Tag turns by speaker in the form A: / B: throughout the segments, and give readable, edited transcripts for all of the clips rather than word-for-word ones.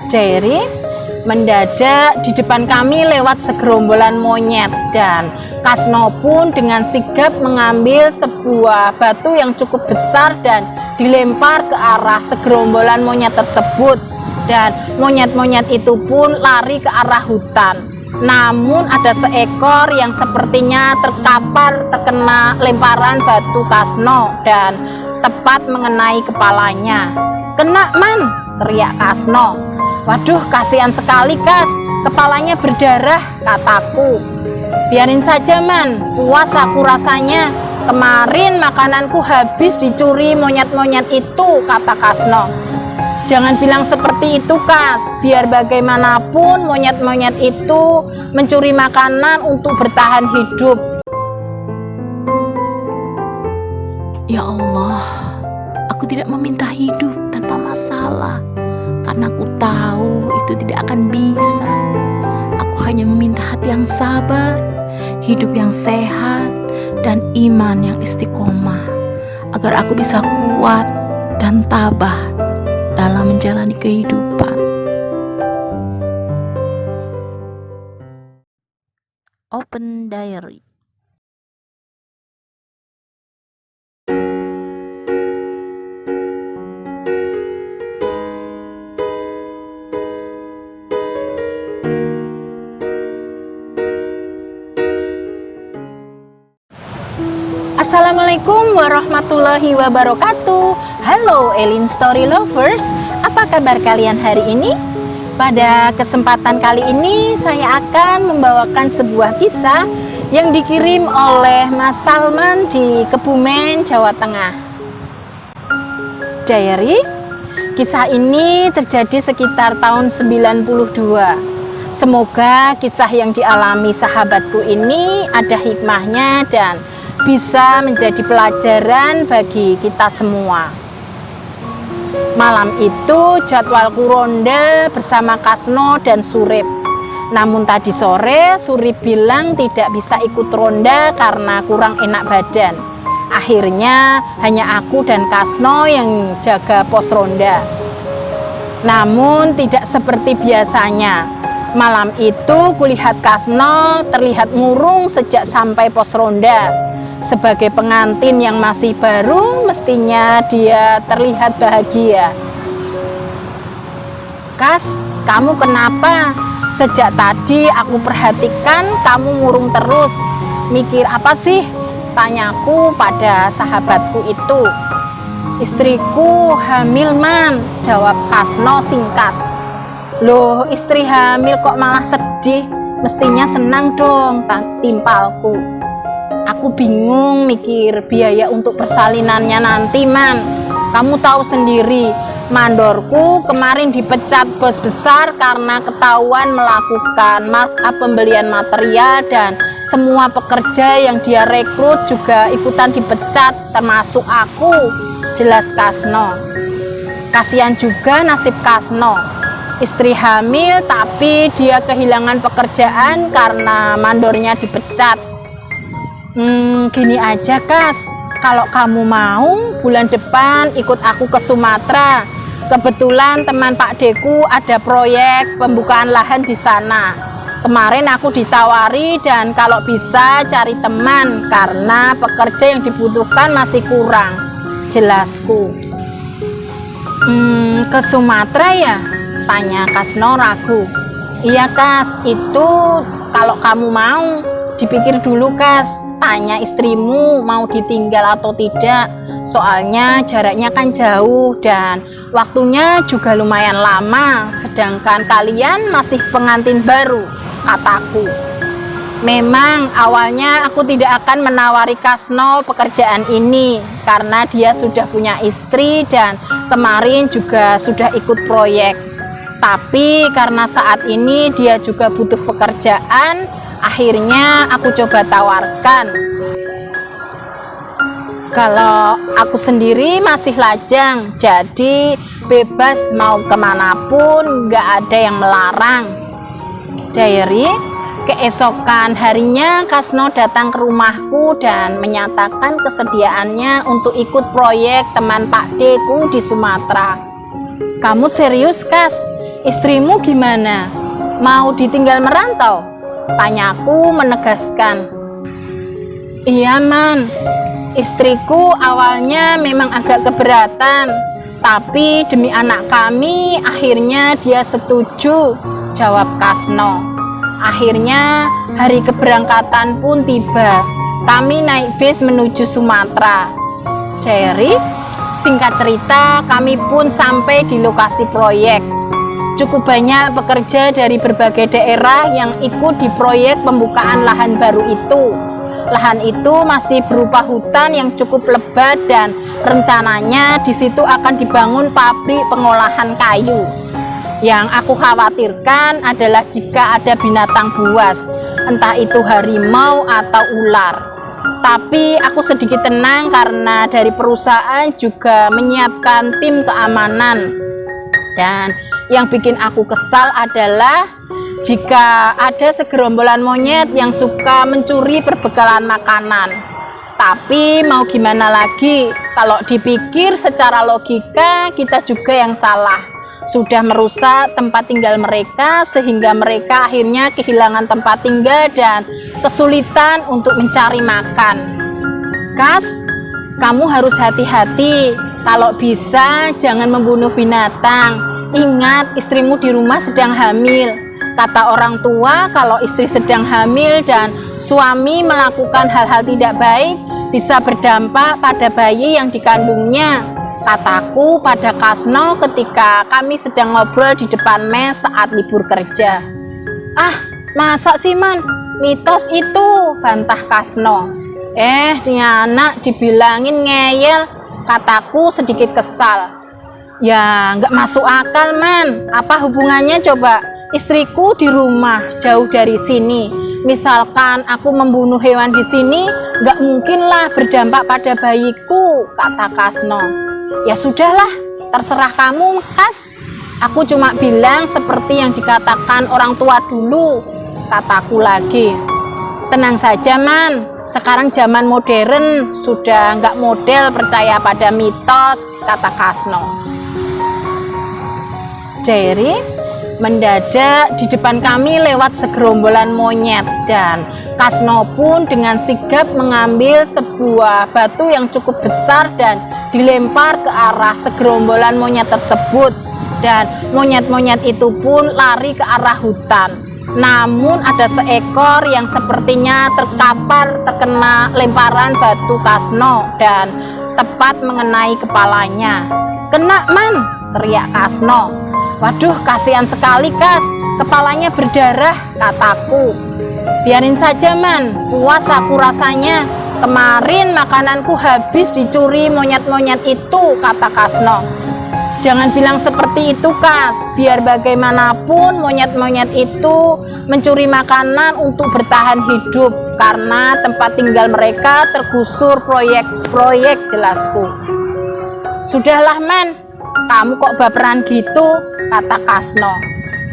A: Diary, mendadak di depan kami lewat segerombolan monyet dan Kasno pun dengan sigap mengambil sebuah batu yang cukup besar dan dilempar ke arah segerombolan monyet tersebut, dan monyet-monyet itu pun lari ke arah hutan. Namun ada seekor yang sepertinya terkapar terkena lemparan batu Kasno dan tepat mengenai kepalanya. "Kena, Man!" teriak Kasno. "Waduh, kasihan sekali, Kas, kepalanya berdarah," kataku. "Biarin saja, Man, puas aku rasanya. Kemarin makananku habis dicuri monyet-monyet itu," kata Kasno. "Jangan bilang seperti itu, Kas. Biar bagaimanapun monyet-monyet itu mencuri makanan untuk bertahan hidup."
B: Ya Allah, aku tidak meminta hidup tanpa masalah, karena aku tahu itu tidak akan bisa. Aku hanya meminta hati yang sabar, hidup yang sehat, dan iman yang istiqomah, agar aku bisa kuat dan tabah dalam menjalani kehidupan. Open Diary.
A: Assalamualaikum warahmatullahi wabarakatuh. Halo Elin Story Lovers, apa kabar kalian hari ini? Pada kesempatan kali ini saya akan membawakan sebuah kisah yang dikirim oleh Mas Salman di Kebumen, Jawa Tengah. Diary, kisah ini terjadi sekitar tahun 92. Semoga kisah yang dialami sahabatku ini ada hikmahnya dan bisa menjadi pelajaran bagi kita semua. Malam itu jadwalku ronda bersama Kasno dan Surip. Namun tadi sore Surip bilang tidak bisa ikut ronda karena kurang enak badan. Akhirnya hanya aku dan Kasno yang jaga pos ronda. Namun tidak seperti biasanya. Malam itu kulihat Kasno terlihat murung sejak sampai pos ronda. Sebagai pengantin yang masih baru, mestinya dia terlihat bahagia. "Kas, kamu kenapa? Sejak tadi aku perhatikan kamu murung terus. Mikir apa sih?" tanyaku pada sahabatku itu. "Istriku hamil, Man," jawab Kasno singkat. "Loh, istri hamil kok malah sedih? Mestinya senang dong," timpalku. "Aku bingung mikir biaya untuk persalinannya nanti, Man. Kamu tahu sendiri, mandorku kemarin dipecat bos besar karena ketahuan melakukan markup pembelian material dan semua pekerja yang dia rekrut juga ikutan dipecat, termasuk aku," jelas Kasno. Kasihan juga nasib Kasno. Istri hamil tapi dia kehilangan pekerjaan karena mandornya dipecat. "Gini aja, Kas, kalau kamu mau bulan depan ikut aku ke Sumatera. Kebetulan teman Pak Deku ada proyek pembukaan lahan di sana. Kemarin aku ditawari dan kalau bisa cari teman karena pekerja yang dibutuhkan masih kurang," jelasku. "Ke Sumatera ya?" tanya Kasno ragu. "Iya, Kas, itu kalau kamu mau. Dipikir dulu, Kas. Tanya istrimu mau ditinggal atau tidak. Soalnya jaraknya kan jauh dan waktunya juga lumayan lama. Sedangkan kalian masih pengantin baru," kataku. Memang awalnya aku tidak akan menawari Kasno pekerjaan ini karena dia sudah punya istri dan kemarin juga sudah ikut proyek. Tapi karena saat ini dia juga butuh pekerjaan, akhirnya aku coba tawarkan. Kalau aku sendiri masih lajang, jadi bebas mau kemanapun, nggak ada yang melarang. Diary, keesokan harinya Kasno datang ke rumahku dan menyatakan kesediaannya untuk ikut proyek teman Pak Deku di Sumatera. "Kamu serius, Kas? istrimu gimana? Mau ditinggal merantau? Tanyaku menegaskan. Iya Man, istriku awalnya memang agak keberatan, tapi demi anak kami akhirnya dia setuju, jawab Kasno. Akhirnya hari keberangkatan pun tiba. Kami naik bis menuju Sumatera. Cherry, singkat cerita kami pun sampai di lokasi proyek. Cukup banyak pekerja dari berbagai daerah yang ikut di proyek pembukaan lahan baru itu. Lahan itu masih berupa hutan yang cukup lebat dan rencananya di situ akan dibangun pabrik pengolahan kayu. Yang aku khawatirkan adalah jika ada binatang buas, entah itu harimau atau ular. Tapi aku sedikit tenang karena dari perusahaan juga menyiapkan tim keamanan. Dan yang bikin aku kesal adalah jika ada segerombolan monyet yang suka mencuri perbekalan makanan. Tapi mau gimana lagi, kalau dipikir secara logika kita juga yang salah. Sudah merusak tempat tinggal mereka sehingga mereka akhirnya kehilangan tempat tinggal dan kesulitan untuk mencari makan. Kas, kamu harus hati-hati. Kalau bisa jangan membunuh binatang. Ingat, istrimu di rumah sedang hamil. Kata orang tua, kalau istri sedang hamil dan suami melakukan hal-hal tidak baik, bisa berdampak pada bayi yang dikandungnya. Kataku pada Kasno ketika kami sedang ngobrol di depan mes saat libur kerja. Ah, masa sih Man? Mitos itu, bantah Kasno. Dia anak dibilangin ngeyel, kataku sedikit kesal. Ya, nggak masuk akal Man. Apa hubungannya coba? Istriku di rumah, jauh dari sini. Misalkan aku membunuh hewan di sini, nggak mungkinlah berdampak pada bayiku, kata Kasno. Ya sudahlah, terserah kamu, Kas. Aku cuma bilang seperti yang dikatakan orang tua dulu, kataku lagi. Tenang saja Man, sekarang zaman modern, sudah nggak model percaya pada mitos, kata Kasno. Cherry, mendadak di depan kami lewat segerombolan monyet dan Kasno pun dengan sigap mengambil sebuah batu yang cukup besar dan dilempar ke arah segerombolan monyet tersebut, dan monyet-monyet itu pun lari ke arah hutan. Namun ada seekor yang sepertinya terkapar terkena lemparan batu Kasno dan tepat mengenai kepalanya. Kena Man, teriak Kasno. Waduh, kasihan sekali Kas, kepalanya berdarah, kataku. Biarin saja Man, puas aku rasanya. Kemarin makananku habis dicuri monyet-monyet itu, kata Kasno. Jangan bilang seperti itu Kas, biar bagaimanapun monyet-monyet itu mencuri makanan untuk bertahan hidup karena tempat tinggal mereka tergusur proyek-proyek, jelasku. Sudahlah Man, kamu kok baperan gitu, kata Kasno.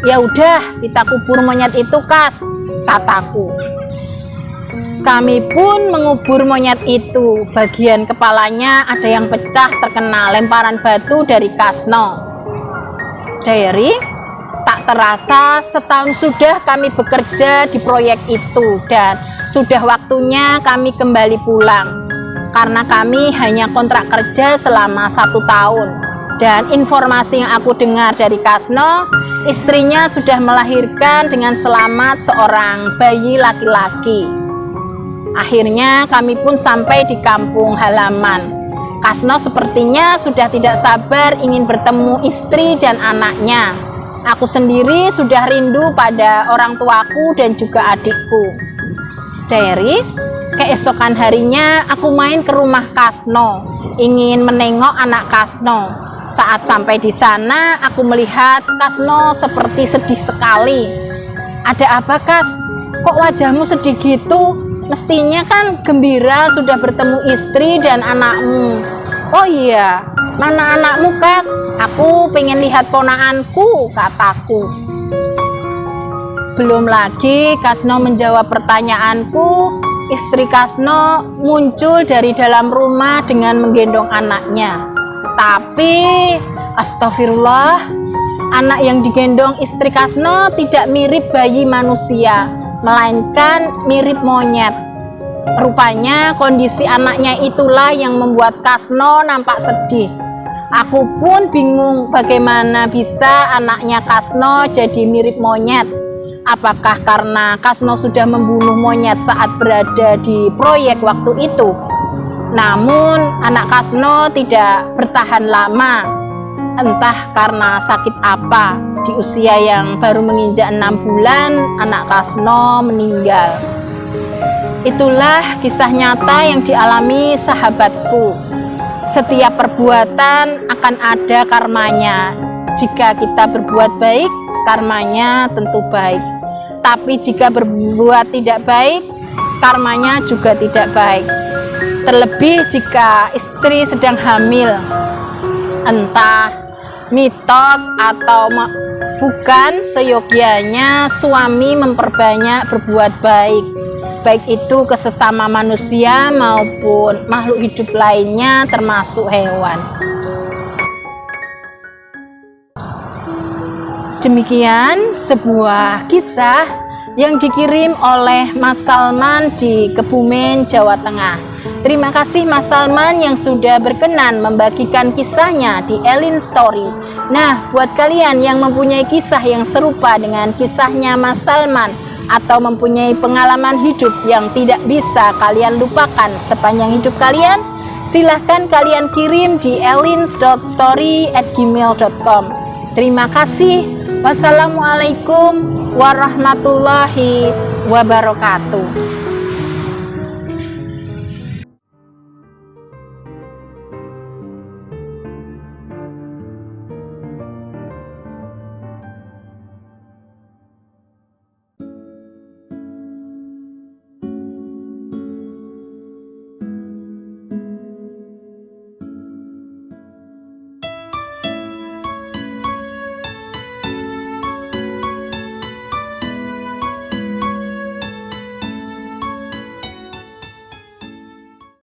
A: Ya udah, kita kubur monyet itu Kas, kataku. Kami pun mengubur monyet itu. Bagian kepalanya ada yang pecah terkena lemparan batu dari Kasno. Cherry, tak terasa setahun sudah kami bekerja di proyek itu dan sudah waktunya kami kembali pulang. Karena kami hanya kontrak kerja selama 1 tahun. Dan informasi yang aku dengar dari Kasno, istrinya sudah melahirkan dengan selamat seorang bayi laki-laki. Akhirnya kami pun sampai di kampung halaman. Kasno sepertinya sudah tidak sabar ingin bertemu istri dan anaknya. Aku sendiri sudah rindu pada orang tuaku dan juga adikku. Cherry, keesokan harinya aku main ke rumah Kasno, ingin menengok anak Kasno. Saat sampai di sana, aku melihat Kasno seperti sedih sekali. Ada apa Kas? Kok wajahmu sedih gitu? Mestinya kan gembira sudah bertemu istri dan anakmu. Oh iya, mana anakmu Kas? Aku pengen lihat ponakanku, kataku. Belum lagi Kasno menjawab pertanyaanku, istri Kasno muncul dari dalam rumah dengan menggendong anaknya. Tapi astagfirullah, Anak yang digendong istri Kasno tidak mirip bayi manusia, melainkan mirip monyet. Rupanya kondisi anaknya itulah yang membuat Kasno nampak sedih. Aku pun bingung bagaimana bisa anaknya Kasno jadi mirip monyet. Apakah karena Kasno sudah membunuh monyet saat berada di proyek waktu itu? Namun anak Kasno tidak bertahan lama. Entah karena sakit apa, di usia yang baru menginjak 6 bulan, anak Kasno meninggal. Itulah kisah nyata yang dialami sahabatku. Setiap perbuatan akan ada karmanya. Jika kita berbuat baik, karmanya tentu baik. Tapi jika berbuat tidak baik, karmanya juga tidak baik. Terlebih jika istri sedang hamil. Entah mitos atau bukan, seyogianya suami memperbanyak berbuat baik, baik itu ke sesama manusia maupun makhluk hidup lainnya termasuk hewan. Demikian sebuah kisah yang dikirim oleh Mas Salman di Kebumen, Jawa Tengah. Terima kasih Mas Salman yang sudah berkenan membagikan kisahnya di Elin Story. Nah, buat kalian yang mempunyai kisah yang serupa dengan kisahnya Mas Salman atau mempunyai pengalaman hidup yang tidak bisa kalian lupakan sepanjang hidup kalian, silahkan kalian kirim di elins.story@gmail.com. Terima kasih. Wassalamualaikum warahmatullahi wabarakatuh.